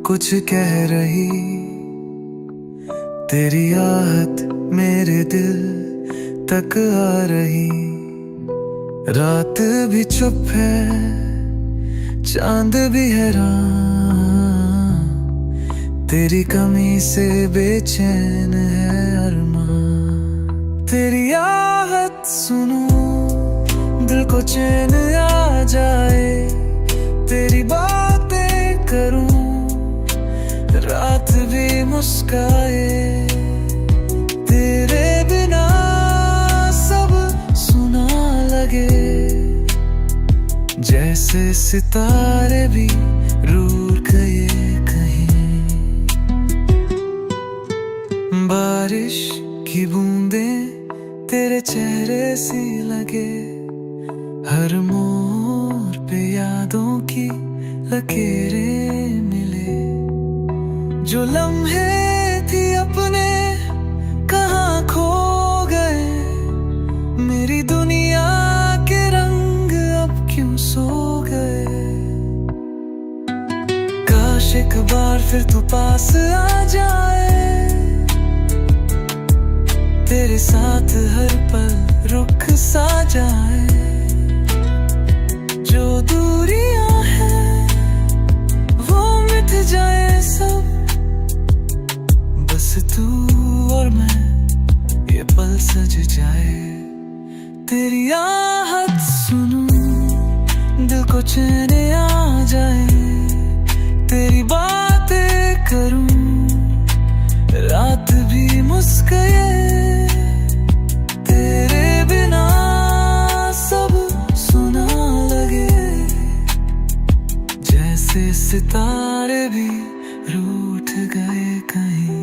कुछ कह रही तेरी आहट मेरे दिल तक आ रही। रात भी चुप है, चांद भी हैरान, तेरी कमी से बेचैन है अरमान। तेरी आहट सुनूं दिल को चैन आ जाए, तेरी बातें करूं रात भी मुस्काए। तेरे बिना सब सुना लगे, जैसे सितारे भी रूठ गए कहीं। बारिश की बूंदें तेरे चेहरे सी लगे, हर मोड़ पे यादों की लकीरें मिले। जो लम्हे थी अपने कहाँ खो गए, मेरी दुनिया के रंग अब क्यों सो गए। काश एक बार फिर तू पास आ जाए, तेरे साथ हर पल रुक सा जाए। जो दूरियां हैं वो मिट जाए सब, बस तू और मैं ये पल सज जाए। तेरी आहट सुनूं दिल को चैन आ जाए, तेरी बातें करूं रात भी मुस्काए। तेरे बिना सब सुना लगे, जैसे सितारे भी रूठ गए कहीं।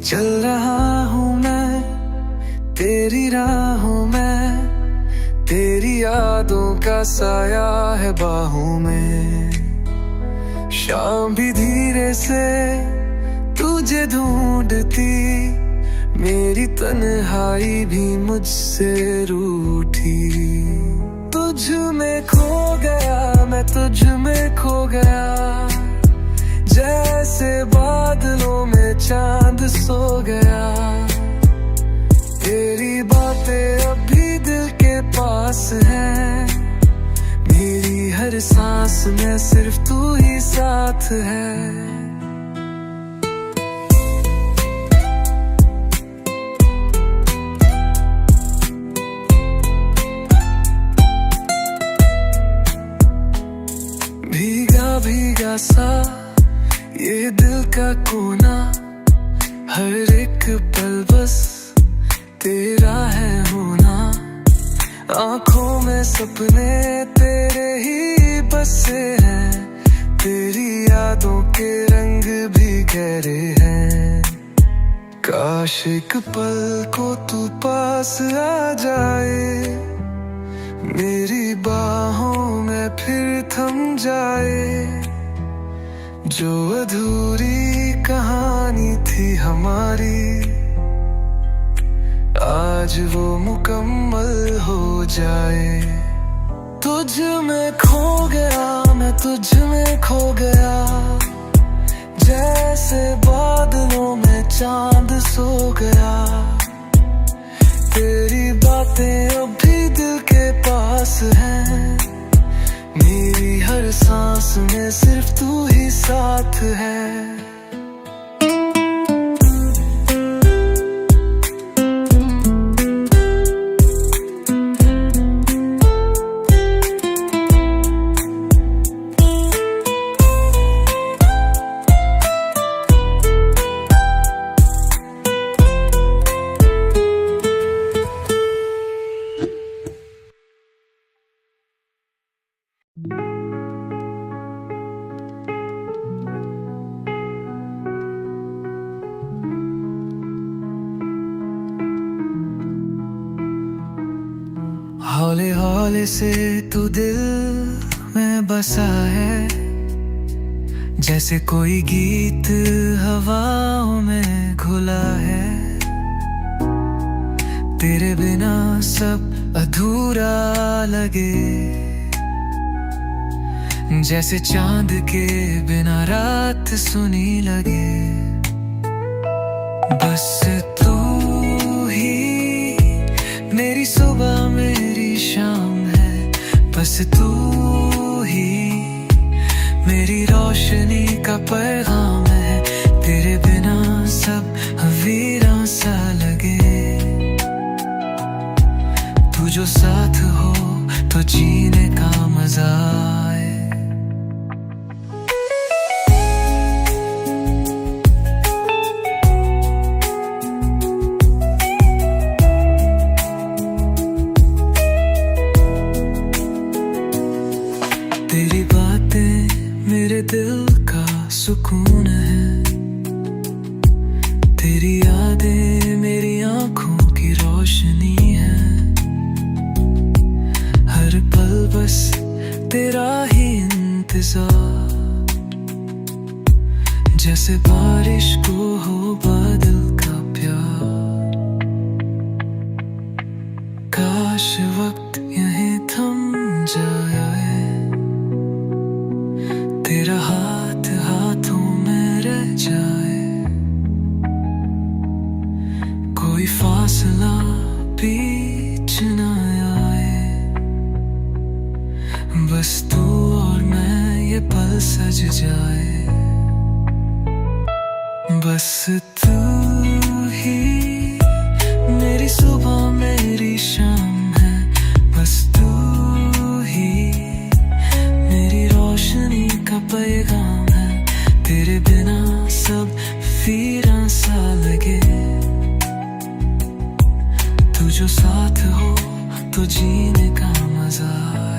चल रहा हूँ मैं तेरी राहों में, तेरी यादों का साया है बाहों में। शाम भी धीरे से तुझे ढूंढती, मेरी तन्हाई भी मुझसे रूठी। तुझ में खो गया मैं, तुझ में खो गया, जैसे बादलों में चांद सो गया। तेरी बातें अभी दिल के पास हैं, मेरी हर सांस में सिर्फ तू ही साथ है। भीगा भीगा सा ये दिल का कोना, हर एक पल बस तेरा है होना। आंखों में सपने तेरे ही बसे हैं, तेरी यादों के रंग भी गहरे हैं। काश एक पल को तू पास आ जाए, मेरी बाहों में फिर थम जाए। जो अधूरी कहानी थी हमारी, आज वो मुकम्मल हो जाए। तुझ में खो गया मैं, तुझ में खो गया, जैसे बादलों में चांद सो गया। तेरी बातें अभी दिल के पास हैं, मेरी हर सांस में सिर्फ तू ही साथ है। हौले हौले से तू दिल में बसा है, जैसे कोई गीत हवाओं में घुला है। तेरे बिना सब अधूरा लगे, जैसे चांद के बिना रात सुनी लगे। बस तू ही मेरी सुबह मेरी शाम है, बस तू ही मेरी रोशनी का पैगाम है। तेरे बिना सब वीरान सा लगे, तू जो साथ हो तो जीने का मजा आए। तेरी बातें मेरे दिल का सुकून है, तेरी यादें मेरी आंखों की रोशनी है। हर पल बस तेरा ही इंतजार, जैसे बारिश को हो बादल का प्यार। काश वक्त यहीं थम जाए, तेरा हाथ हाथों में रह जाए। कोई फासला बीच न आए, बस तू और मैं ये पल सज जाए। बस तू ही मेरी सुबह मेरी शाम है, बस तू ही मेरी रोशनी का पैगाम है। तेरे बिना सब वीरान सा लगे, तू जो साथ हो तो जीने का मजा आए।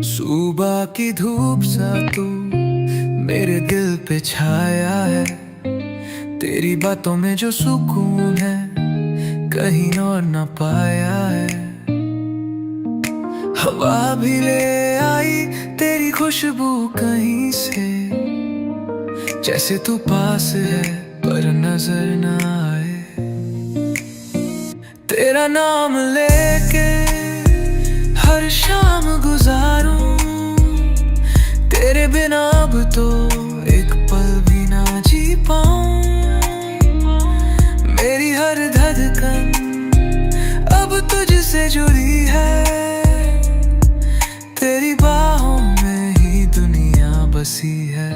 सुबह की धूप सा तू मेरे दिल पे छाया है, तेरी बातों में जो सुकून है कहीं और न पाया है। हवा भी ले आई तेरी खुशबू कहीं से, जैसे तू पास है पर नजर न आए। तेरा नाम लेके हर शाम गुजारूं, तेरे बिना अब तो एक पल भी ना जी पाऊं। मेरी हर धड़कन अब तुझसे जुड़ी है, तेरी बाहों में ही दुनिया बसी है।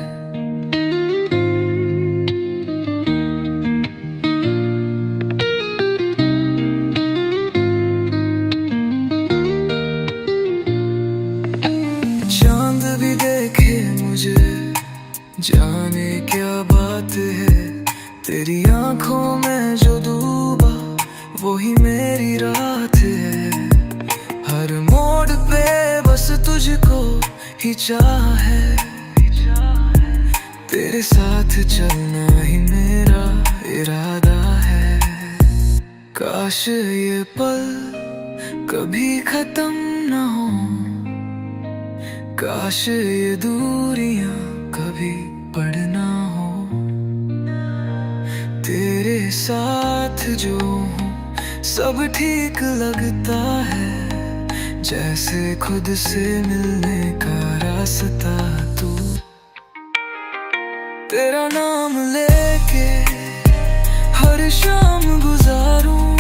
चांद भी देखे मुझे, जाने क्या बात है। तेरी आंखों में जो डूबा वही मेरी रात है। हर मोड़ पे बस तुझको ही चाह है, तेरे साथ चलना ही मेरा इरादा है। काश ये पल कभी खत्म न हो, काश ये दूरियां कभी बढ़ना हो। तेरे साथ जो हूँ सब ठीक लगता है, जैसे खुद से मिलने का रास्ता तू। तेरा नाम लेके हर शाम गुजारूं,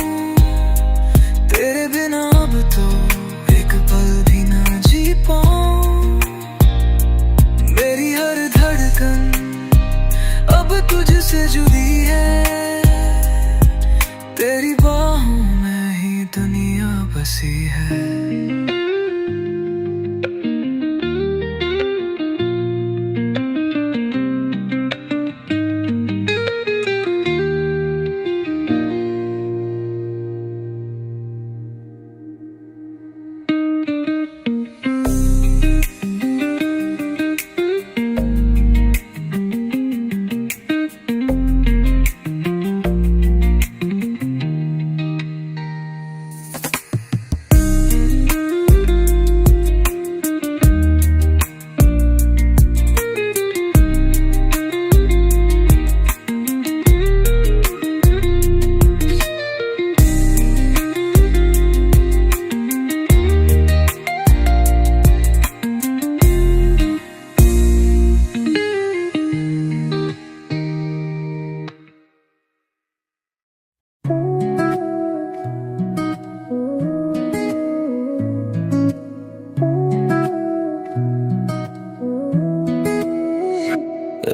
तेरे बिना अब तो एक पल भी ना जी पाऊं। मेरी हर धड़कन अब तुझसे जुड़ी है, तेरी बाहों में ही दुनिया बसी है।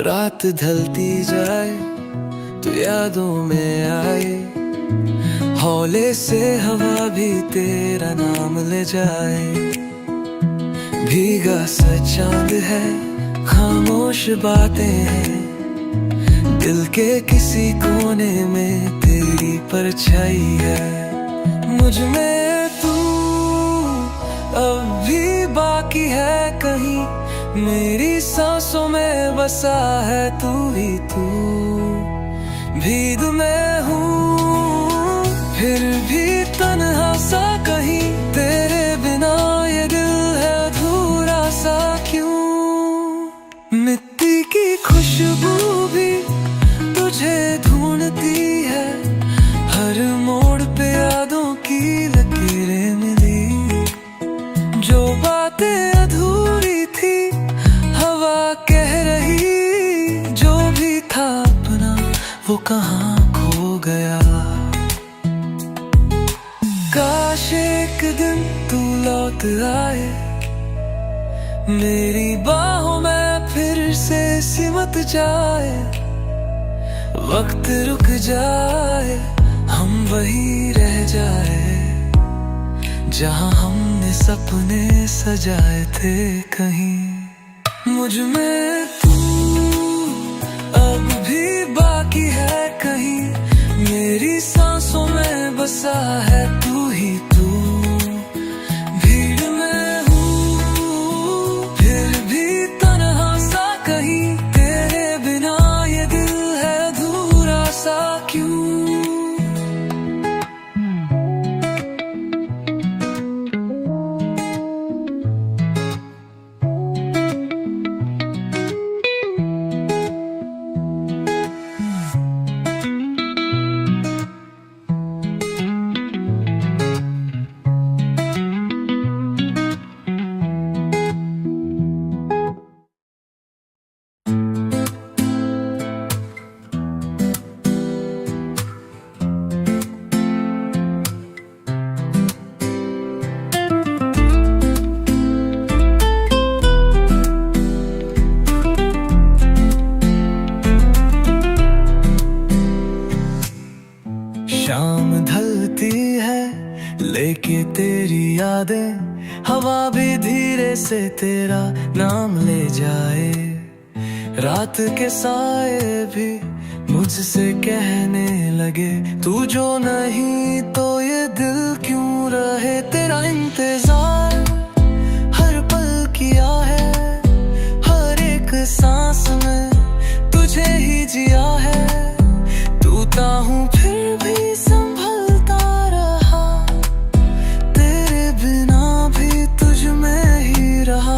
रात ढलती जाए तो यादों में आए, हौले से हवा भी तेरा नाम ले जाए। भीगा सा चांद है, खामोश बातें हैं, दिल के किसी कोने में तेरी परछाई है। मुझ में तू अब भी बाकी है कहीं, मेरी सांसों में बसा है तू ही तू। भीग मैं हूँ फिर भी तन्हा सा कहीं, तेरे बिना ये दिल है अधूरा सा क्यों। मिट्टी की खुशबू भी तुझे ढूंढती है, हर मोड़ पे यादों की लकीरें मिली। जो बातें अधूरी थी हवा कह रही, जो भी था अपना वो कहाँ खो गया। काश एक दिन तू लौट आए, मेरी बाहों में फिर से सिमट जाए। वक्त रुक जाए, हम वही रह जाए जहाँ हमने सपने सजाए थे कहीं। मुझ में तू अब भी बाकी है कहीं, मेरी सांसों में बसा है तू ही तू। भीड़ में हूँ फिर भी तन्हा सा कहीं, तेरे बिना ये दिल है अधूरा सा क्यों। शाम ढलती है लेके तेरी यादें, हवा भी धीरे से तेरा नाम ले जाए। रात के साए भी मुझसे कहने लगे, तू जो नहीं तो ये दिल क्यों रहे। तेरा इंतजार हर पल किया है, हर एक सांस में तुझे ही जिया है। टूटा हूँ फिर भी संभलता रहा, तेरे बिना भी तुझ में ही रहा।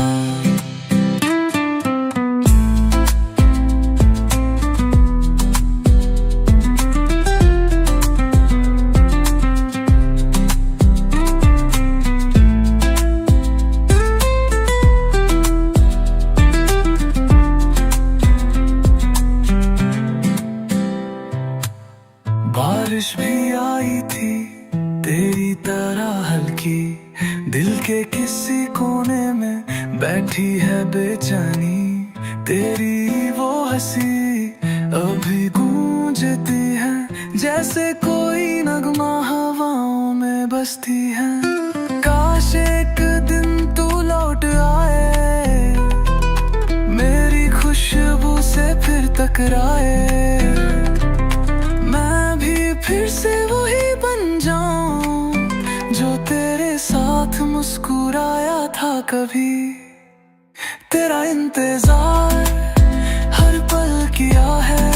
बारिश भी आई थी तेरी तरह हल्की, दिल के किसी कोने में बैठी है बेचैनी। तेरी वो हंसी अभी गूंजती है, जैसे कोई नगमा हवाओं में बसती है। काश एक दिन तू लौट आए, मेरी खुशबू से फिर टकराए, मैं भी फिर से वही बन जाऊं जो तेरे साथ मुस्कुराया था कभी। तेरा इंतजार हर पल किया है,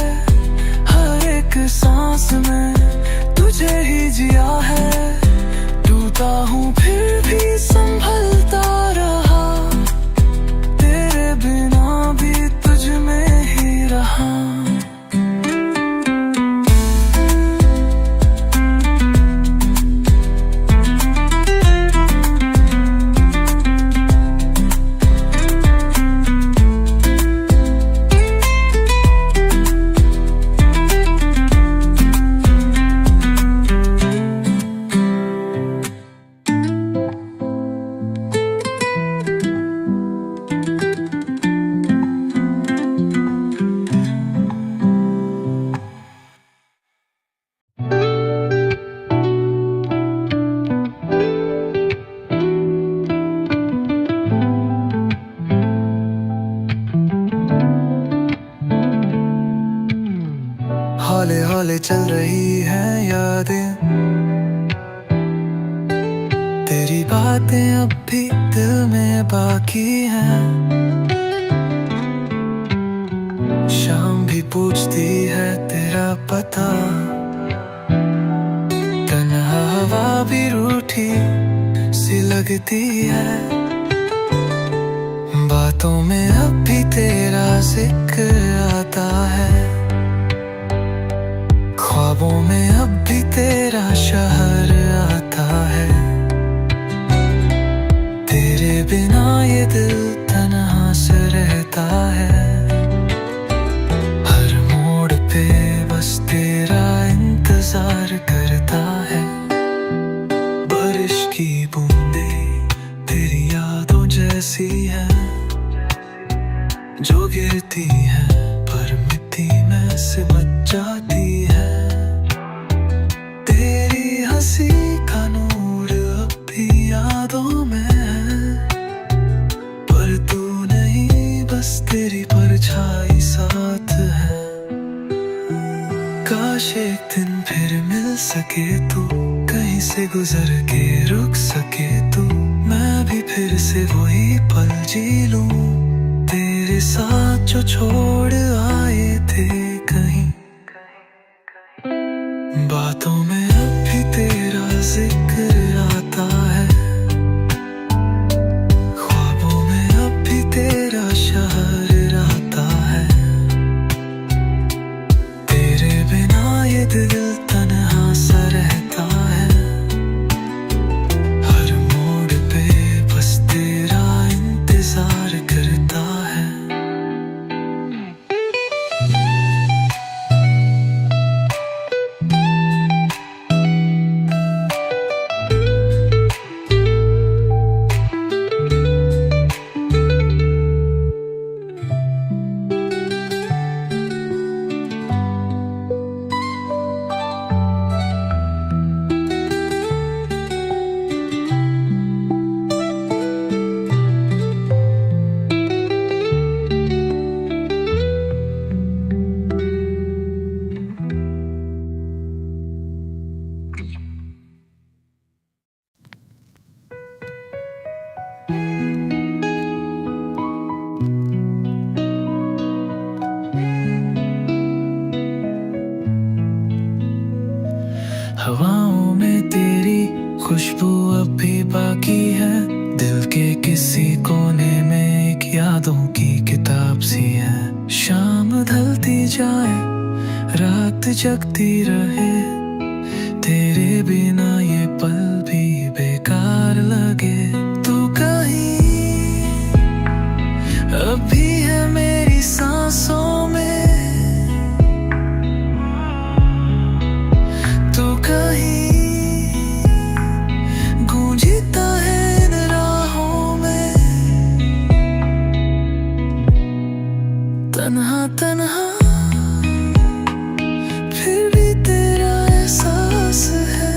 हर एक सांस में तुझे ही जिया है। टूटा हूँ फिर भी संभलता रहा, तेरे बिना भी तुझ में ही रहा। हौले हौले चल रही है यादें, तेरी बातें अब भी दिल में बाकी हैं। शाम भी पूछती है तेरा पता, तन्हा हवा भी रूठी सी लगती है। बातों में अब भी तेरा जिक्र आता है, ख्वाबों में अब भी तेरा शहर आता है। तेरे बिना ये दिल तन्हा से रहता है, हर मोड़ पे बस तेरा इंतजार करता है। बारिश की बूंदें तेरी यादों जैसी है, जो गिरती है पर मिट्टी में से बच जाती है। तेरी हंसी का नूर अब भी यादों में है, पर तू नहीं बस तेरी परछाई साथ है। काश एक दिन फिर मिल सके तू, कहीं से गुजर के रुक सके तू, मैं भी फिर से वही पल जी लूं तेरे साथ जो छोड़ आए थे कहीं। बातों में अब भी तेरा जिक्र आता है, ख्वाबों में अब भी तेरा शहर आता है। तेरे बिना ये दिल तन्हा सा रहता है, हर मोड़ पे बस तेरा इंतजार करता है। हवाओं में तेरी खुशबू अब भी बाकी है, दिल के किसी कोने में एक यादों की किताब सी है। शाम ढलती जाए रात जगती रहे, तेरे बिना ये पल भी बेकार लगे। तू कहीं अब भी है मेरी सांसों में, गूंजता है इन राहों में। तन्हा तन्हा फिर भी तेरा एहसास है,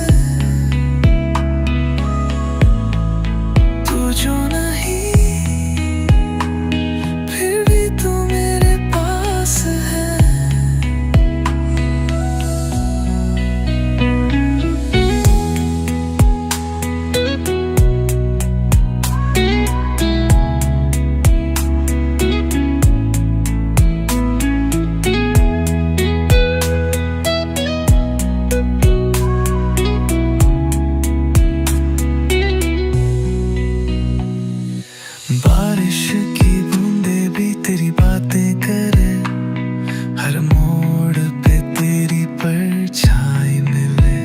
मोड़ पे तेरी परछाई मिले,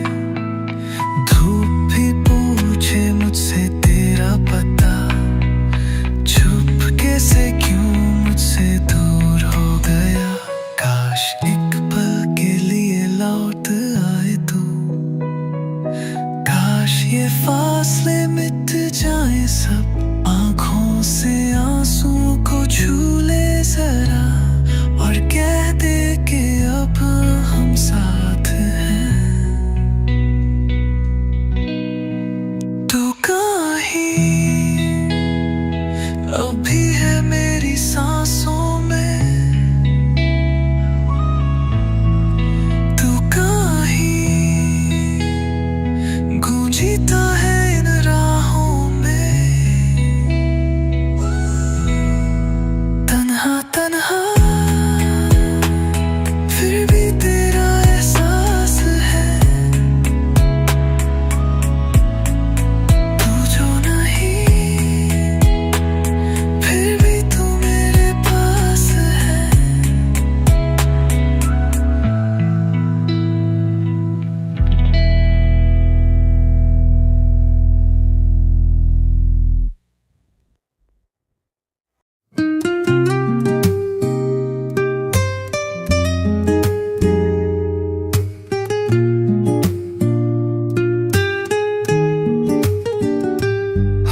धूप भी पूछे मुझसे तेरा पता, चुपके से क्यों मुझसे दूर हो गया। काश एक पल के लिए लौट आए तू, काश ये फासले मिट जाए सब, आंखों से आंसू को छू ले जरा और कह दे कि अब हम साथ हैं। तू कहीं अभी है मेरी सांसों में, तू कहीं गूंजता है इन राहों में, तन्हा तन्हा फिर भी तेरा एहसास है, तू जो नहीं फिर भी तू मेरे पास है।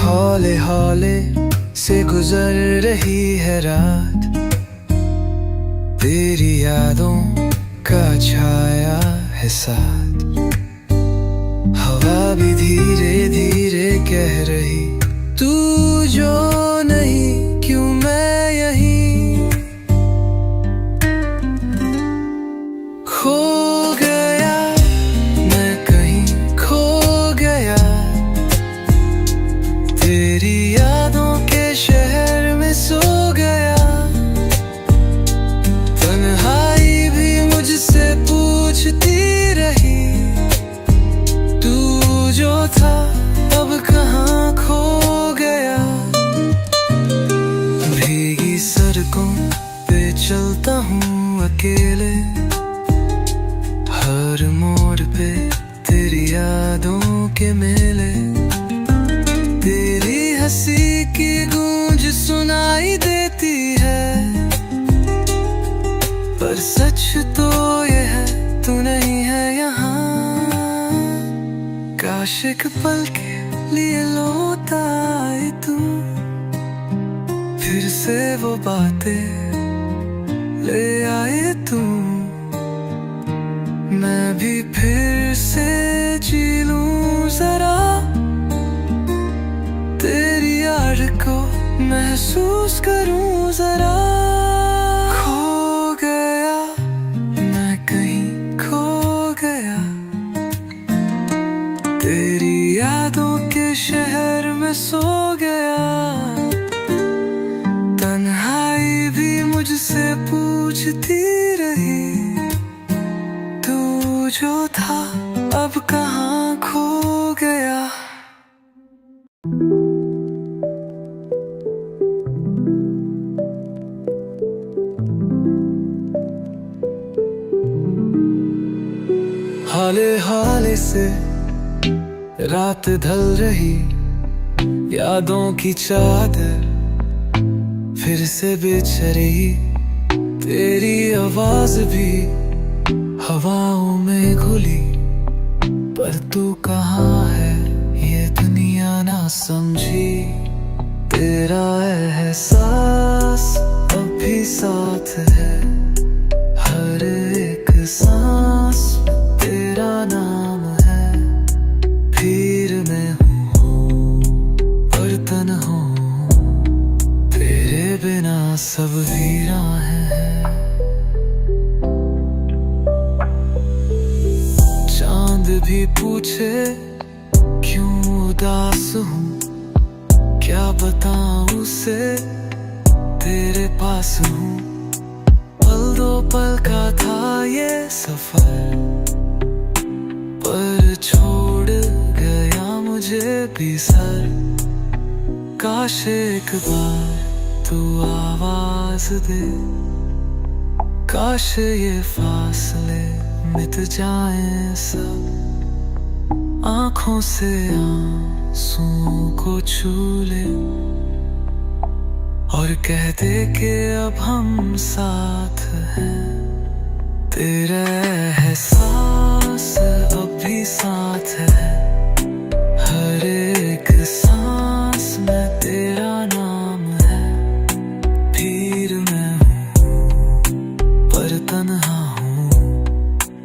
हौले हौले से गुजर रही है रात, तेरी यादों का छाया है साथ, हवा भी धीरे धीरे कह रही तू जो नहीं क्यों मैं यहीं। खो गया मैं कहीं खो गया, तेरी यादों के शहर में सो गया, तन्हाई भी मुझसे पूछती रही, तू जो था अब कहाँ खो गया। भीगी सड़कों पे चलता हूँ अकेले, हर मोड़ पे तेरी यादों के मेले, तेरी हंसी की गूंज सुनाई देती है, पर सच तो ये है तू नहीं है यहाँ। काश एक पल के लिए लौट आए तू, फिर से वो बातें ले आए तू, मैं भी फिर से जी लूं जरा, तेरी याद को महसूस करूं जरा। खो गया मैं कहीं खो गया, तेरी यादों के शहर में सो गया, तन्हाई भी मुझसे पूछती रही, तू जो था अब कहाँ खो गया। हाले हाले से रात ढल रही, यादों की चादर फिर से बिछ रही, तेरी आवाज भी हवाओं में घुली, पर तू कहाँ है ये दुनिया ना समझी, तेरा एहसास अभी साथ है, हर एक सांस तेरा नाम है, फिर मैं हूँ बर्तन हूँ, तेरे बिना सब वीरा है। चांद भी पूछे क्यों उदास हूँ, क्या बताऊँ उसे तेरे पास हूँ, पल दो पल का था ये सफर, पर छोड़ गया मुझे भी सर, काश एक बार तू आवाज दे, काश ये फासले मिट जाएं सब, आंखों से आंसुओं को छू ले और कह दे कि अब हम साथ हैं। तेरा एहसास अब भी साथ है, हर एक सांस में तेरा नाम है। फिर मैं हूँ पर तन्हा हूँ,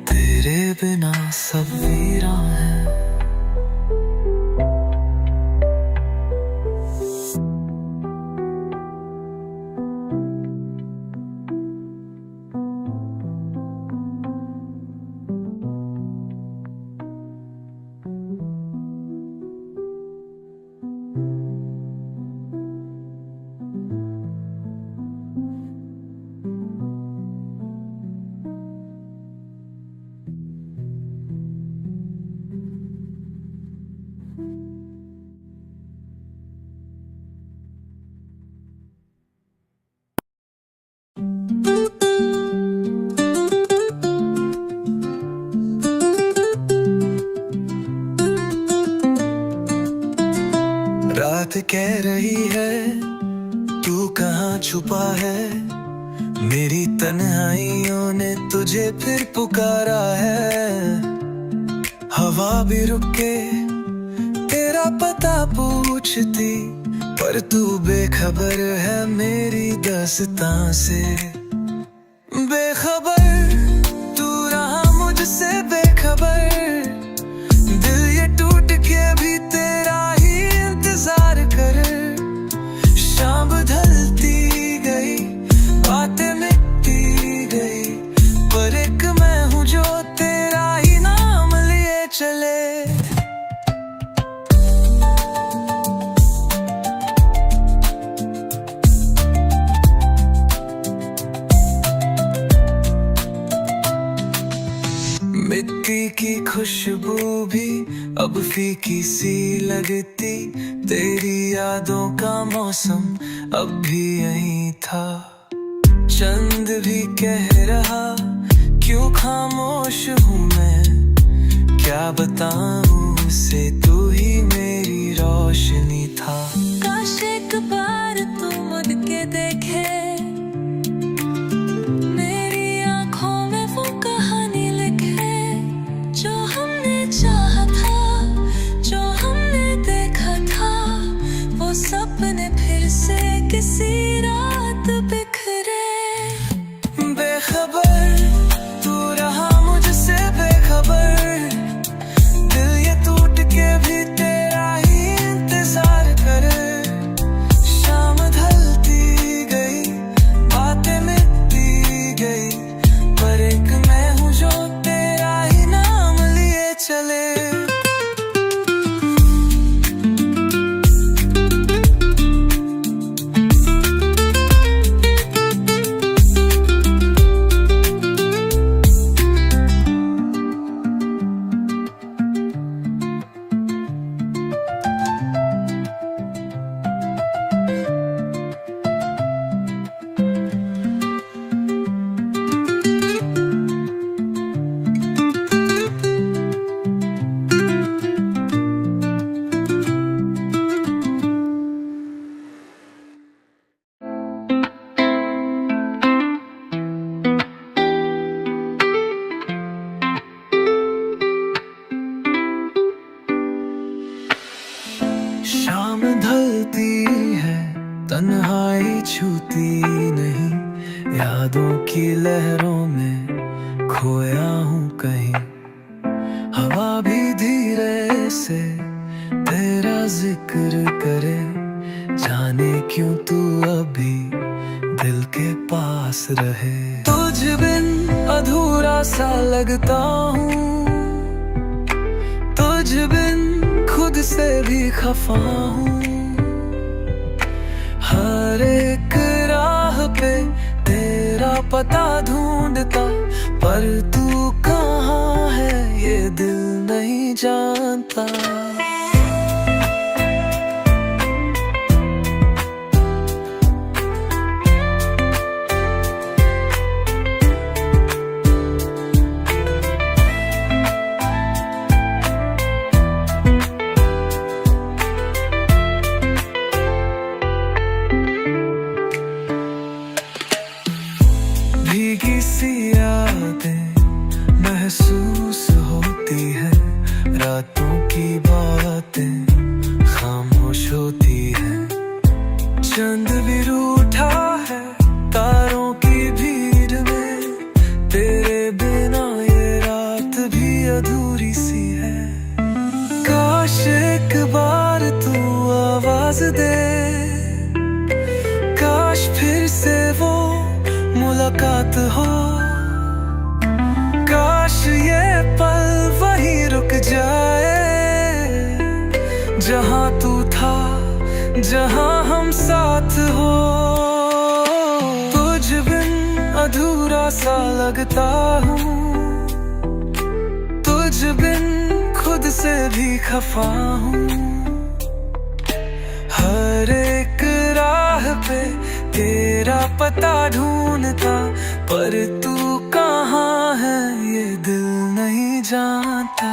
तेरे बिना सब वीरान है। रात कह रही है तू कहाँ छुपा है, मेरी तन्हाइयों ने तुझे फिर पुकारा है। हवा भी रुक के तेरा पता पूछती, पर तू बेखबर है मेरी दास्तां से। बेखबर तू रहा मुझसे बेखबर, दिल ये टूट के भी तेरा ही इंतजार कर। शाम ढलती गई, बातें मिटती गई, पर एक मैं हूँ जो तेरा ही नाम लिए चले। मिट्टी की खुशबू भी अब फीकी सी लगती, तेरी यादों का मौसम अब भी यही था। चंद भी कह रहा क्यों खामोश हूँ मैं, क्या बताऊँ उसे तू ही मेरी रोशनी था। काश एक बार तू मुड़ के देखे, मेरी आंखों में वो कहानी लिखे, जो हमने चाहा था, जो हमने देखा था, वो सपने फिर से किसी रात बिखरे। बेखबर तू रहा मुझसे बेखबर, दिल ये टूट के भी तेरा ही इंतजार करे। शाम ढलती गई, बातें मिटती गई, पर एक मैं हूँ जो तेरा ही नाम लिए चले। शाम ढलती है, तन्हाई छूती नहीं, यादों की लहरों में खोया हूँ कहीं। हवा भी धीरे से तेरा जिक्र करे, जाने क्यों तू अभी दिल के पास रहे। तुझ बिन अधूरा सा लगता हूँ, तुझ बिन खुद से भी खफा हूँ। हर एक राह पे तेरा पता ढूंढता, पर तू कहाँ है ये दिल नहीं जानता। महसूस होती है, रातों की बातें खामोश होती है। चंद भी रूठा है तारों की भीड़ में, तेरे बिना ये रात भी अधूरी सी है। काश एक बार तू आवाज दे, काश फिर से वो मुलाकात हो, काश ये पल वहीं रुक जाए जहां तू था, जहां हम साथ हो। तुझ बिन अधूरा सा लगता हूँ, तुझ बिन खुद से भी खफा हूँ। हर एक राह पे तेरा पता ढूंढता, पर तू कहाँ है ये दिल नहीं जानता।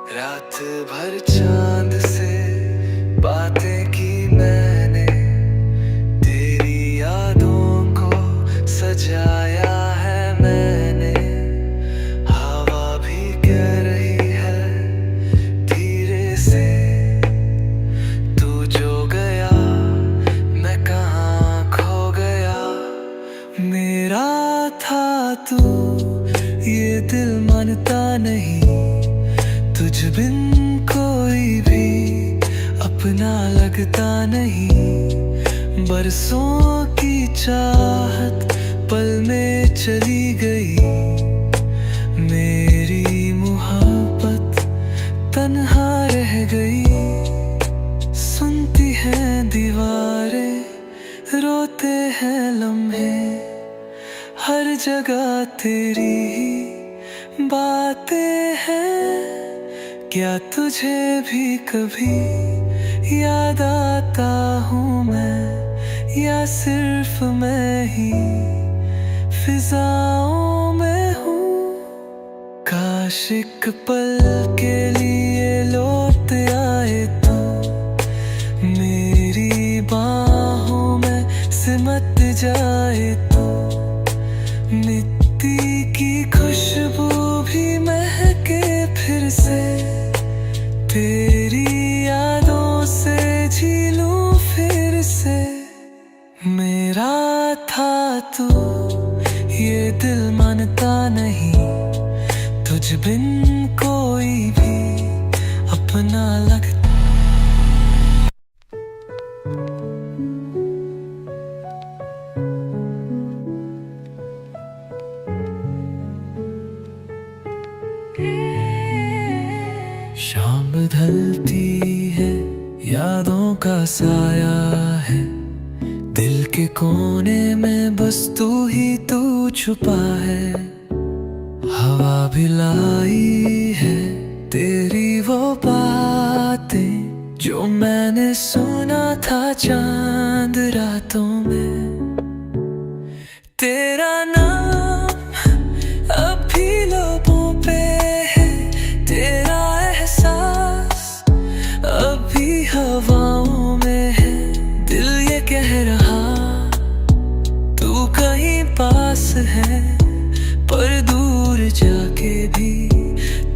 रात भर चांद से बातें की मैंने, तेरी यादों को सजाया है मैंने। हवा भी कह रही है धीरे से, तू जो गया मैं कहाँ खो गया। मेरा था तू ये दिल मानता नहीं, तुझ बिन कोई भी अपना लगता नहीं। बरसों की चाहत पल में चली गई, मेरी मोहब्बत तन्हा रह गई। सुनती हैं दीवारें, रोते हैं लम्हे, हर जगह तेरी ही बातें हैं। क्या तुझे भी कभी याद आता हूँ मैं, या सिर्फ मैं ही फिजाओं में हूँ। काश एक पल के लिए लौट आए तू, मेरी बाहों में सिमट जाए तू। मिट्टी की खुशबू भी महके फिर से, तेरी यादों से जी लूं फिर से। मेरा था तू ये दिल मानता नहीं, तुझ बिन कोई भी अपना लगता। शाम ढलती है, यादों का साया है, दिल के कोने में बस तू ही तू छुपा है। हवा भी लाई है तेरी वो बातें, जो मैंने सुना था चांद रातों में। तेरा नाम अब भी लबों पे है, तेरा एहसास अब भी हवाओं में है। दिल ये कह रहा तू कहीं पास है, पर दूर जाके भी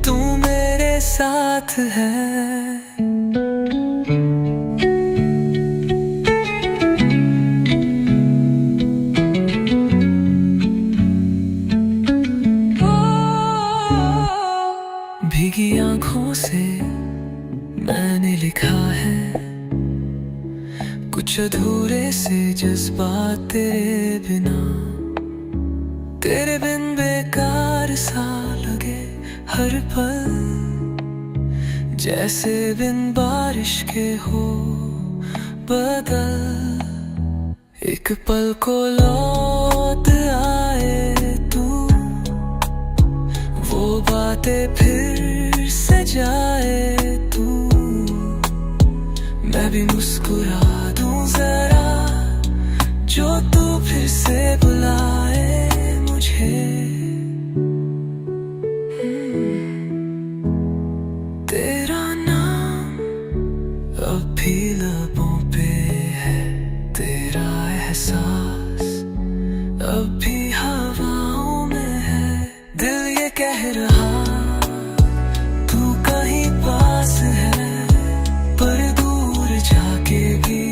तू मेरे साथ है। भीगी आंखों से मैंने लिखा है कुछ अधूरे से जज्बात तेरे बिना। जैसे बिन बारिश के हो बदल, एक पल को लौट आए तू, वो बातें फिर से जाए तू। मैं भी मुस्कुरा दूं जरा, जो तू फिर से बुलाए मुझे। तेरा नाम अब भी लबों पे है, तेरा एहसास अब भी हवाओं में है। दिल ये कह रहा तू कहीं पास है, पर दूर जाके भी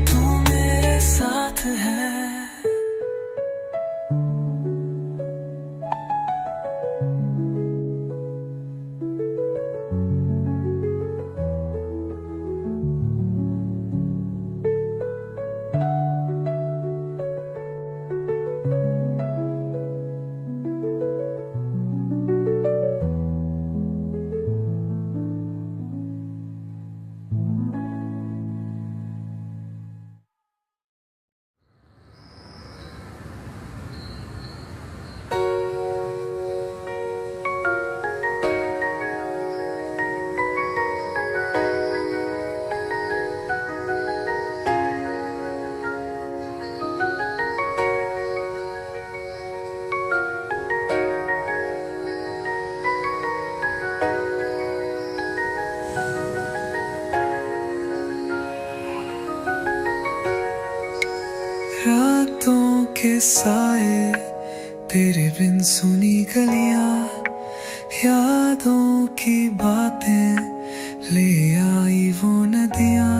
तू मेरे साथ है। रातों के साए, तेरे बिन सुनी गलियां, यादों की बातें ले आई वो नदियां।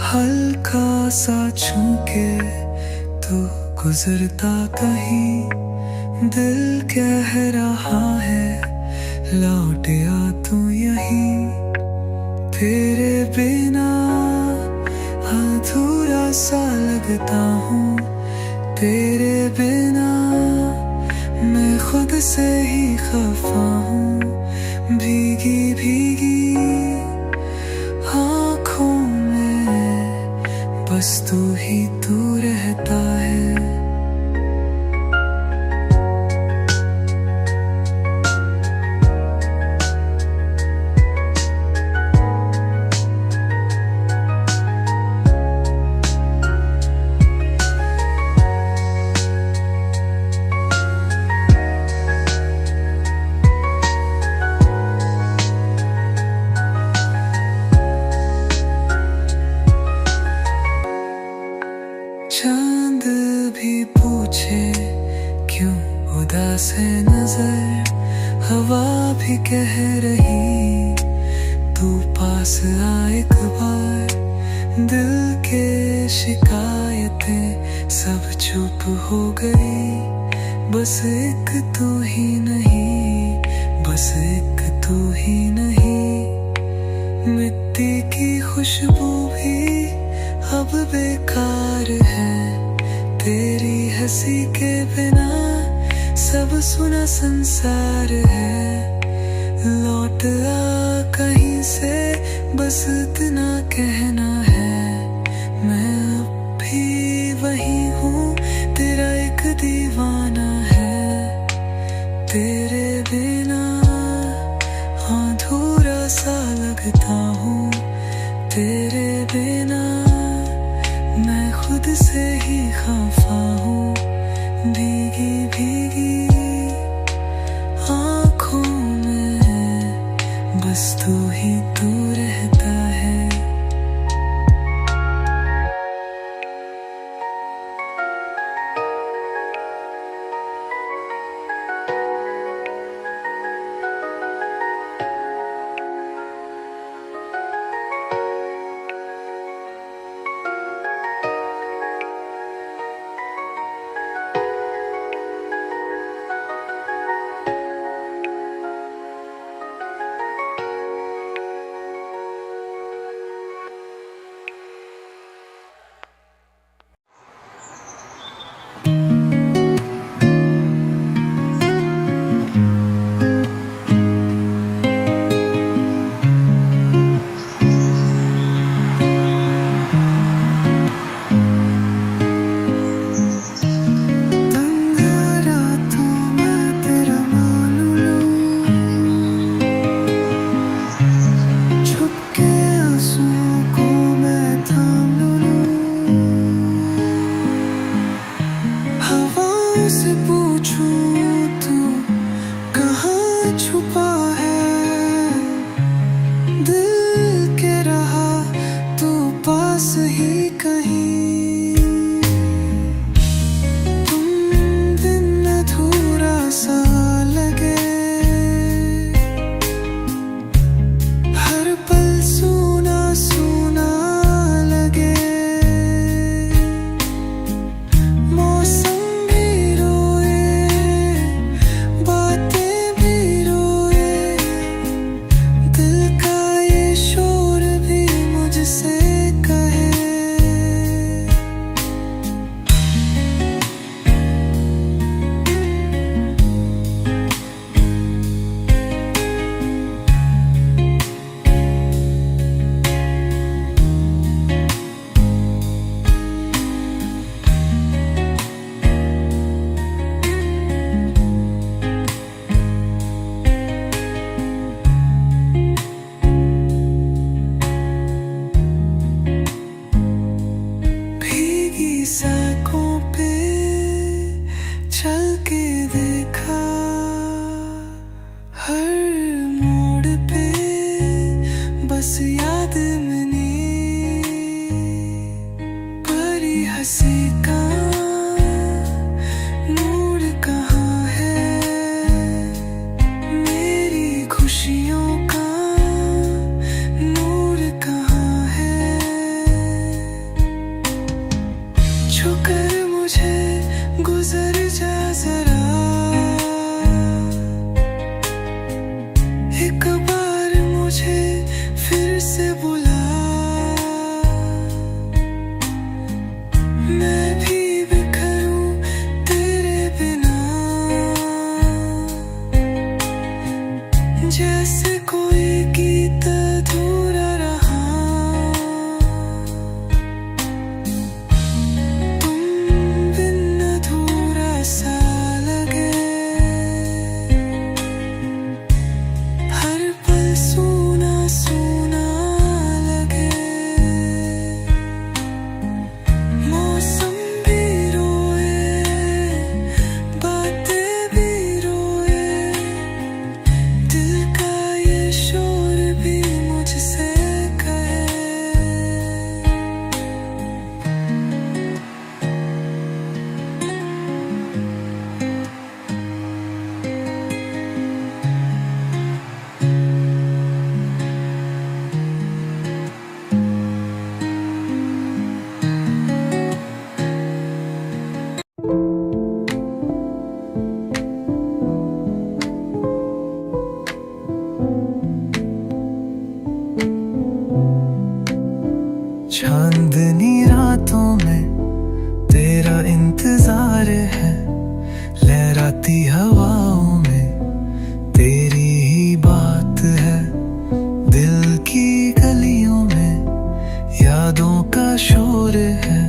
हल्का सा छू के तू गुजरता कहीं, दिल कह रहा है लौट आ तू यहीं। तेरे बिना अधूरा सा लगता हूँ, तेरे बिना मैं खुद से ही खफा हूँ। भीगी भीगी आँखों में बस तू ही तू रहता है। चांद भी पूछे क्यों उदास है नजर, हवा भी कह रही तू पास आ एक बार। दिल के शिकायतें सब चुप हो गई, बस एक तू ही नहीं, बस एक तू ही नहीं। मिट्टी की खुशबू भी अब बेकार है, तेरी हंसी के बिना सब सुना संसार है। लौट आ कहीं से बस इतना कहना है, मैं अब भी वही हूँ, तेरा एक दीवाना है। तेरे बिना अधूरा सा लगता हूँ, तेरे बिना मैं खुद से ही खफा हूँ। भीगी भीगी आँखों में बस तू ही तू रहता है। से पूछूं तू कहाँ छुपा है, दिल के रहा तू पास ही कहीं। तुम बिन अधूरा सा लगे, हर पल सूना सूना लगे। मौसम भी रोए, बातें भी रोए, दिल का ये शोर भी मुझसे कहे। भीगी सड़कों पे चल के देखा, हर मोड़ पे बस याद मैंने परी हंसी का नूर कहाँ है, मेरी खुशियों का नूर कहाँ है। छूकर मुझे गुजर जा जरा, एक बार मुझे फिर से बुला, मैं भी बिखरूं तेरे बिना, जैसे कोई गीत अधूरा रहा। तुम बिन अधूरा सा लगे, हर पल सूना सूना लगे। मौसम भी रोए, बातें भी रोए, दिल का ये शोर भी मुझसे कहे। चांदनी रातों में तेरा इंतजार है, लहराती हवाओं में तेरी ही बात है। दिल की गलियों में यादों का शोर है,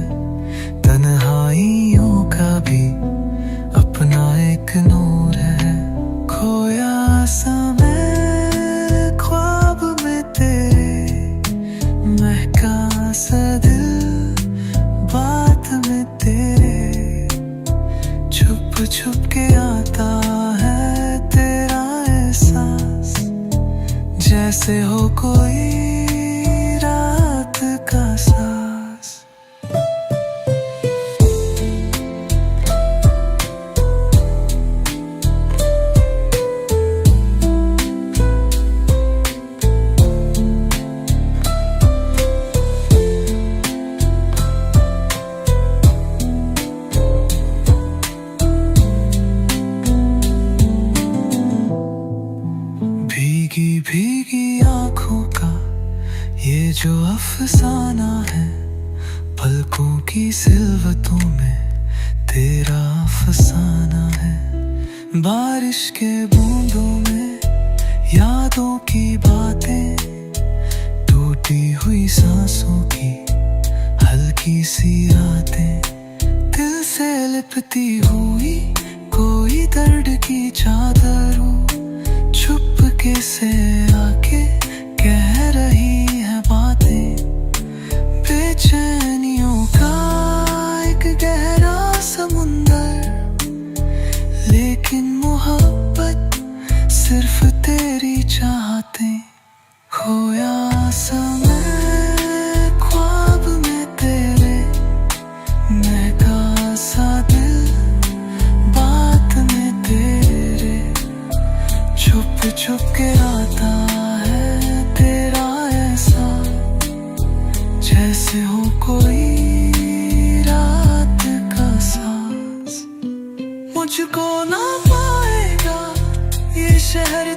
तन्हाइयों का भी अपना एक नूर है। खोया सा मैं ख्वाब में तेरे, महका सा दिल बात में तेरे, छुप छुप के आता है तेरा एहसास, जैसे हो कोई रात का सांस। भीगी भीगी आंखों का ये जो अफसाना है, पलकों की सिलवतों में तेरा अफसाना है। बारिश के बूंदों में यादों की बातें, टूटी हुई सांसों की हल्की सी रातें, दिल से लिपटी हुई कोई दर्द की चादर हो, चुपके से आके कह रही है बातें। बेचैनियों का एक गहरा समुंदर लेकिन मोहब्बत सिर्फ तेरी चाहते। खोया समय ख्वाब में तेरे, महका सा दिल बात में तेरे। छुप छुप के आता है तेरा ऐसा, जैसे हो कोई रात का सांस। मुझको ना पाएगा ये शहर